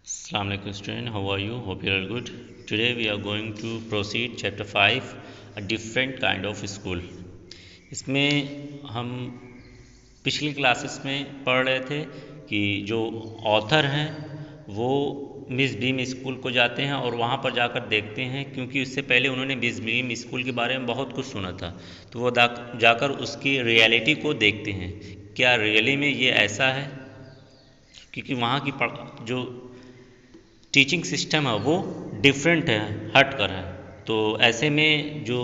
Assalamu alaikum student, how are you? Hope you are good. Today we are going to proceed chapter 5, a different kind of school. इसमें हम पिछली classes में पढ़ रहे थे कि जो ऑथर हैं वो मिस बीम स्कूल को जाते हैं और वहाँ पर जाकर देखते हैं, क्योंकि उससे पहले उन्होंने मिस बीम स्कूल के बारे में बहुत कुछ सुना था। तो वो जाकर उसकी रियलिटी को देखते हैं, क्या रियली में ये ऐसा है, क्योंकि वहाँ की जो टीचिंग सिस्टम है वो डिफरेंट है, हट कर है। तो ऐसे में जो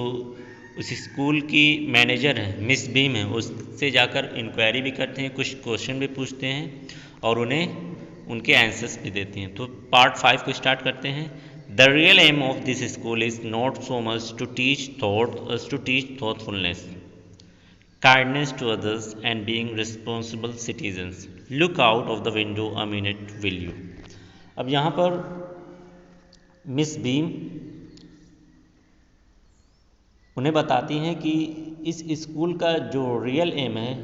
उस स्कूल की मैनेजर है मिस बीम है, उससे जाकर इंक्वायरी भी करते हैं, कुछ क्वेश्चन भी पूछते हैं और उन्हें उनके आंसर्स भी देते हैं। तो पार्ट 5 को स्टार्ट करते हैं। The real aim of this school is not so much to teach thoughtfulness, kindness to others and being responsible citizens. Look out of the window a minute, will you? अब यहाँ पर miss beam उन्हें बताती हैं कि इस school का जो रियल एम है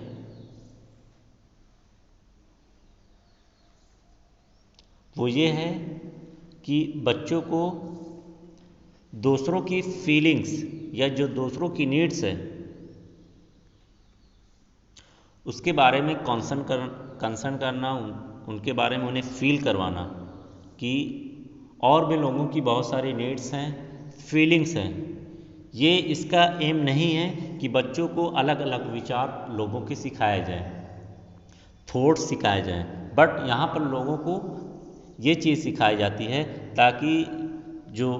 वो ये है कि बच्चों को दूसरों की फीलिंग्स या जो दूसरों की नीड्स है उसके बारे में कंसर्न करना, उनके बारे में उन्हें फील करवाना कि और भी लोगों की बहुत सारी नीड्स हैं, फीलिंग्स हैं। ये इसका एम नहीं है कि बच्चों को अलग अलग विचार लोगों के सिखाए जाएं, थॉट्स सिखाए जाएं, बट यहाँ पर लोगों को ये चीज़ सिखाई जाती है ताकि जो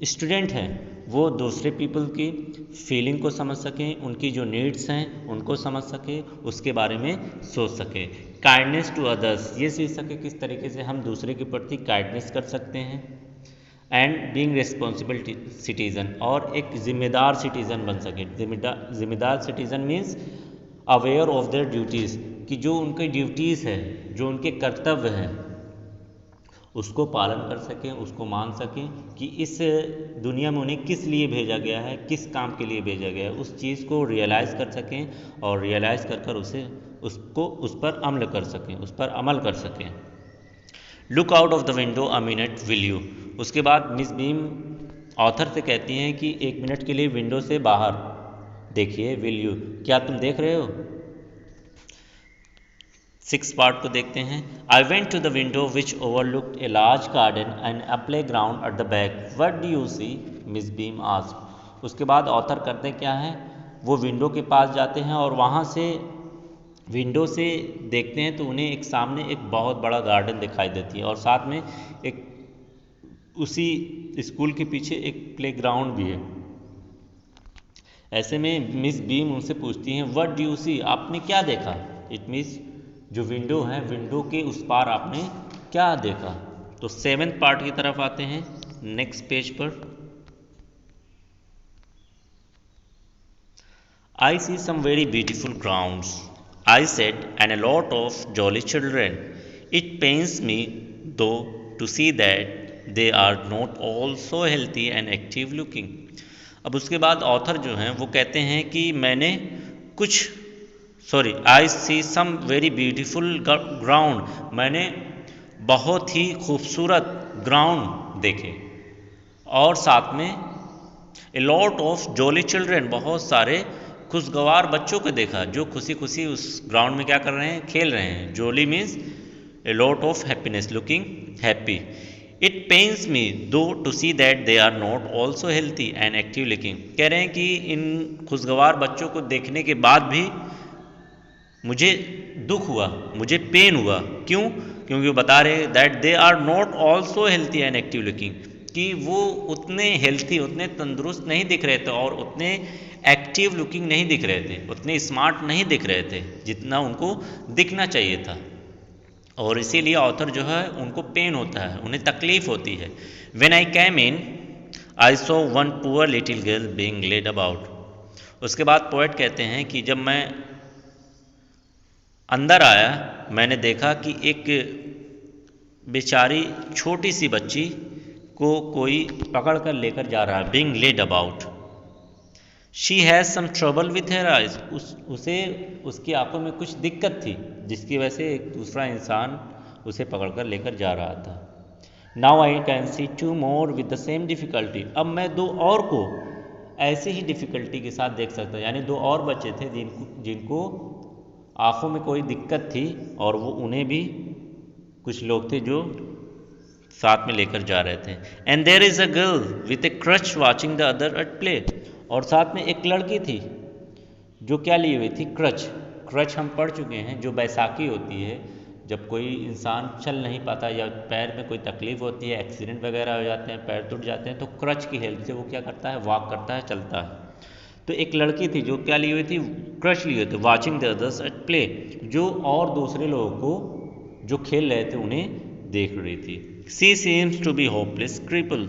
स्टूडेंट हैं वो दूसरे पीपल की फीलिंग को समझ सकें, उनकी जो नीड्स हैं उनको समझ सकें, उसके बारे में सोच सकें। काइंडनेस टू अदर्स, ये सीख सके किस तरीके से हम दूसरे के प्रति काइंडनेस कर सकते हैं। एंड बीइंग रिस्पॉन्सिबल सिटीज़न, और एक ज़िम्मेदार सिटीज़न बन सके। ज़िम्मेदार citizen means aware of their duties, कि जो उनकी ड्यूटीज़ है, जो उनके कर्तव्य हैं उसको पालन कर सकें, उसको मान सकें कि इस दुनिया में उन्हें किस लिए भेजा गया है, किस काम के लिए भेजा गया है, उस चीज़ को रियलाइज़ कर सकें और रियलाइज़ कर उस पर अमल कर सकें, उस पर अमल कर सकें। Look out of the window a minute, will you. उसके बाद मिस बीम ऑथर से कहती हैं कि 1 मिनट के लिए विंडो से बाहर देखिए, विल यू, क्या तुम देख रहे हो। 6 पार्ट को देखते हैं। I went to the window which overlooked a large garden and a playground at the back, what do you see, Miss Beam asked. उसके बाद ऑथर करते क्या है, वो विंडो के पास जाते हैं और वहाँ से विंडो से देखते हैं तो उन्हें एक सामने एक बहुत बड़ा गार्डन दिखाई देती है और साथ में एक उसी स्कूल के पीछे एक प्ले ग्राउंड भी है। ऐसे में मिस बीम उनसे पूछती हैं, व्हाट डू यू सी, आपने क्या देखा। इट मीन्स जो विंडो है, विंडो के उस पार आपने क्या देखा। तो 7th पार्ट की तरफ आते हैं, नेक्स्ट पेज पर। I see some very beautiful grounds, I said, and a lot of jolly children, it pains me do to see that they are not all so healthy and active looking. अब उसके बाद author जो हैं वो कहते हैं कि आई see some very beautiful ground, मैंने बहुत ही खूबसूरत ग्राउंड देखे और साथ में ए लॉट ऑफ जॉली चिल्ड्रेन, बहुत सारे खुशगवार बच्चों को देखा जो खुशी खुशी उस ग्राउंड में क्या कर रहे हैं, खेल रहे हैं। Jolly means a lot of happiness, looking happy. It pains me do to see that they are not also healthy and active looking. कह रहे हैं कि इन खुशगवार बच्चों को देखने के बाद भी मुझे दुख हुआ, मुझे पेन हुआ। क्यों? क्योंकि वो बता रहे that they are not also healthy and active looking, कि वो उतने हेल्थी, उतने तंदुरुस्त नहीं दिख रहे थे और उतने एक्टिव लुकिंग नहीं दिख रहे थे, उतने स्मार्ट नहीं दिख रहे थे जितना उनको दिखना चाहिए था। और इसीलिए ऑथर जो है उनको पेन होता है, उन्हें तकलीफ होती है। When I came in I saw one poor little girl being led about. उसके बाद पोएट कहते हैं कि जब मैं अंदर आया मैंने देखा कि एक बेचारी छोटी सी बच्ची को कोई पकड़ कर लेकर जा रहा है, being led about. She has some trouble with her eyes, उसे उसकी आंखों में कुछ दिक्कत थी जिसकी वजह से एक दूसरा इंसान उसे पकड़ कर लेकर जा रहा था। Now I can see 2 more with the same difficulty. अब मैं 2 और को ऐसे ही डिफ़िकल्टी के साथ देख सकता, यानी 2 और बच्चे थे जिनको आँखों में कोई दिक्कत थी, और वो उन्हें भी कुछ लोग थे जो साथ में लेकर जा रहे थे। And there is a girl with a crutch watching the other at play. और साथ में एक लड़की थी जो क्या लिए हुई थी, क्रच। क्रच हम पढ़ चुके हैं, जो बैसाखी होती है जब कोई इंसान चल नहीं पाता या पैर में कोई तकलीफ होती है, एक्सीडेंट वगैरह हो जाते हैं, पैर टूट जाते हैं, तो क्रच की हेल्प से वो क्या करता है, वॉक करता है, चलता है। तो एक लड़की थी जो क्या ली हुई थी, क्रच लिए हुए थे, watching the others at play, जो और दूसरे लोगों को जो खेल रहे थे उन्हें देख रही थी। She seems to be hopeless cripple.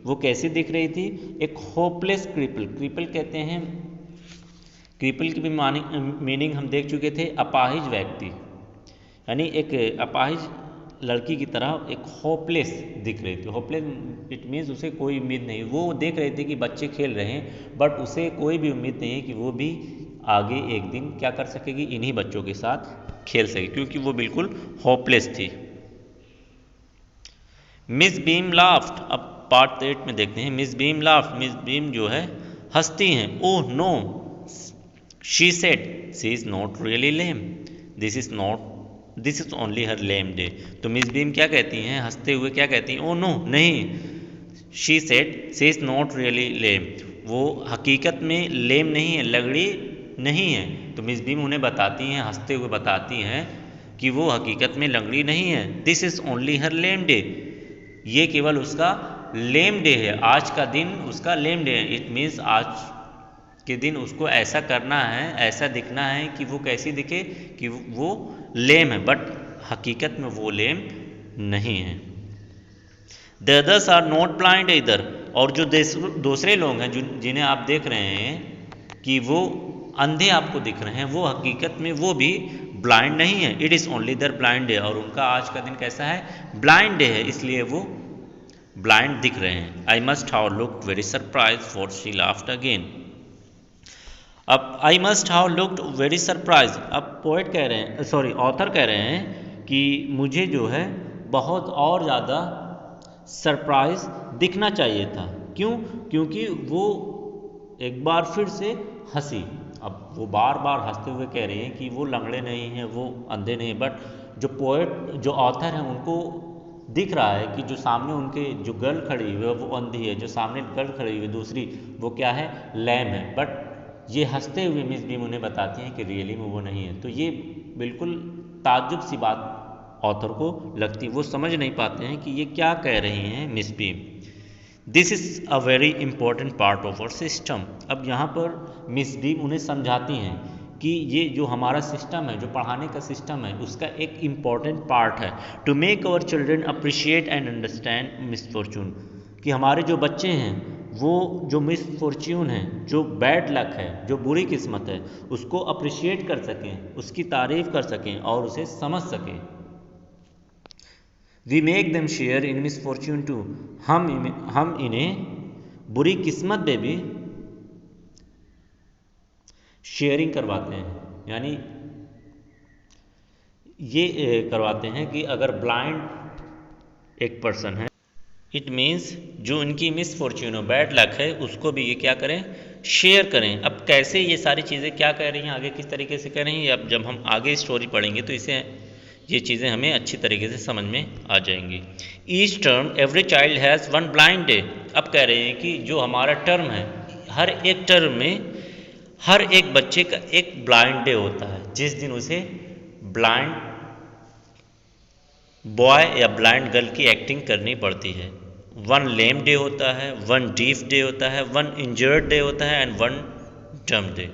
वो कैसी दिख रही थी, एक होपलेस क्रिपल। क्रिपल कहते हैं, क्रिपल की भी मीनिंग हम देख चुके थे, अपाहिज व्यक्ति, यानी एक अपाहिज लड़की की तरह एक होपलेस दिख रही थी। होपलेस इट मीन्स उसे कोई उम्मीद नहीं। वो देख रहे थे कि बच्चे खेल रहे हैं, बट उसे कोई भी उम्मीद नहीं है कि वो भी आगे एक दिन क्या कर सकेगी, इन्हीं बच्चों के साथ खेल सके, क्योंकि वो बिल्कुल होपलेस थी। Miss Beam laughed. अब पार्ट 8 में देखते हैं। Miss Beam laughed, Miss Beam जो है हंसती हैं। Oh no, she said, she is not really lame, this is only her lame day. तो मिस बीम क्या कहती हैं, हंसते हुए क्या कहती हैं, ओ नो, नहीं, she said she is not really lame, वो हकीकत में लेम नहीं है, लगड़ी नहीं है। तो मिस बीम उन्हें बताती हैं, हंसते हुए बताती हैं कि वो हकीकत में लंगड़ी नहीं है। This is only her lame day, ये केवल उसका लेम डे है, आज का दिन उसका लेम डे है। इट मीन्स आज के दिन उसको ऐसा करना है, ऐसा दिखना है कि वो कैसी दिखे, कि वो लेम है, बट हकीकत में वो लेम नहीं है। The others are not blind इधर। और जो दूसरे लोग हैं जिन्हें आप देख रहे हैं कि वो अंधे आपको दिख रहे हैं, वो हकीकत में वो भी ब्लाइंड नहीं है। It is only their blind day, और उनका आज का दिन कैसा है, ब्लाइंड डे है, इसलिए वो ब्लाइंड दिख रहे हैं। I must how look very surprise for she laughed again. अब I must how looked very surprise. अब पोएट कह रहे हैं, सॉरी ऑथर कह रहे हैं कि मुझे जो है बहुत और ज़्यादा सरप्राइज दिखना चाहिए था। क्यों, क्योंकि वो एक बार फिर से हंसी। अब वो बार बार हंसते हुए कह रही हैं कि वो लंगड़े नहीं हैं, वो अंधे नहीं, बट जो पोएट, जो ऑथर हैं, उनको दिख रहा है कि जो सामने उनके जो गर्ल खड़ी हुई है वो अंधी है, जो सामने गर्ल खड़ी हुई है दूसरी, वो क्या है, लैम है। बट ये हंसते हुए मिस बीम उन्हें बताती हैं कि रियली में वो नहीं है। तो ये बिल्कुल ताज्जुब सी बात ऑथर को लगती, वो समझ नहीं पाते हैं कि ये क्या कह रही हैं Miss Beam. This is a very important part of our system. अब यहाँ पर मिस बीम उन्हें समझाती हैं कि ये जो हमारा सिस्टम है, जो पढ़ाने का सिस्टम है, उसका एक इम्पॉर्टेंट पार्ट है to make our children appreciate and understand misfortune, कि हमारे जो बच्चे हैं वो जो मिसफॉर्च्यून है, जो बैड लक है, जो बुरी किस्मत है, उसको अप्रिशिएट कर सकें, उसकी तारीफ़ कर सकें और उसे समझ सकें। We make them share in misfortune too, हम इन्हें बुरी किस्मत में भी शेयरिंग करवाते हैं, यानी ये करवाते हैं कि अगर ब्लाइंड एक पर्सन है, इट मीन्स जो उनकी मिसफॉर्च्यून हो, बैड लक है, उसको भी ये क्या करें, शेयर करें। अब कैसे ये सारी चीज़ें क्या कह रही हैं, आगे किस तरीके से कह रही हैं, अब जब हम आगे स्टोरी पढ़ेंगे तो इसे ये चीज़ें हमें अच्छी तरीके से समझ में आ जाएंगी। Each term every child has one blind day. अब कह रहे हैं कि जो हमारा टर्म है, हर एक टर्म में हर एक बच्चे का एक ब्लाइंड डे होता है, जिस दिन उसे ब्लाइंड बॉय या ब्लाइंड गर्ल की एक्टिंग करनी पड़ती है। वन लेम डे होता है, वन डीफ डे होता है, वन इंजर्ड डे होता है एंड वन डम डे।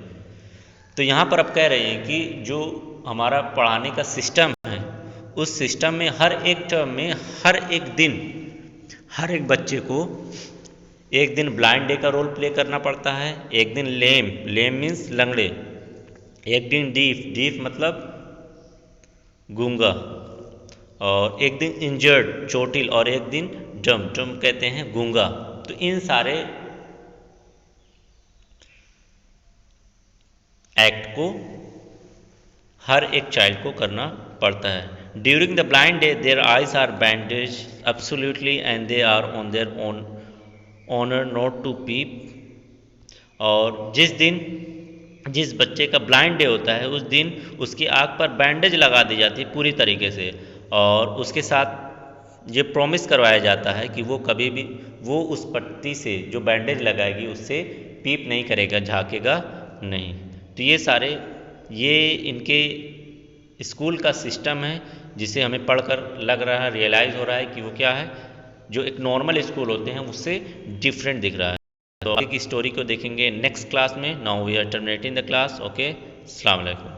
तो यहाँ पर अब कह रहे हैं कि जो हमारा पढ़ाने का सिस्टम है, उस सिस्टम में हर एक टर्म में हर एक दिन हर एक बच्चे को एक दिन ब्लाइंड डे का रोल प्ले करना पड़ता है, एक दिन लेम मीन्स लंगड़े, एक दिन डीफ मतलब गूंगा, और एक दिन इंजर्ड चोटिल, और एक दिन डम कहते हैं गूंगा। तो इन सारे एक्ट को हर एक चाइल्ड को करना पड़ता है। During the blind day their eyes are bandage absolutely and they are on their own honour not to peep. और जिस बच्चे का ब्लाइंड डे होता है उस दिन उसकी आँख पर बैंडेज लगा दी जाती है पूरी तरीके से, और उसके साथ ये प्रॉमिस करवाया जाता है कि वो कभी भी वो उस पट्टी से जो बैंडेज लगाएगी उससे पीप नहीं करेगा, झाँकेगा नहीं। तो ये सारे ये इनके स्कूल का सिस्टम है जिसे हमें पढ़कर लग रहा है, रियलाइज़ हो रहा है कि वो क्या है, जो एक नॉर्मल स्कूल होते हैं उससे डिफरेंट दिख रहा है। तो आगे की स्टोरी को देखेंगे नेक्स्ट क्लास में। Now we are terminating the class. Okay, अस्सलाम वालेकुम।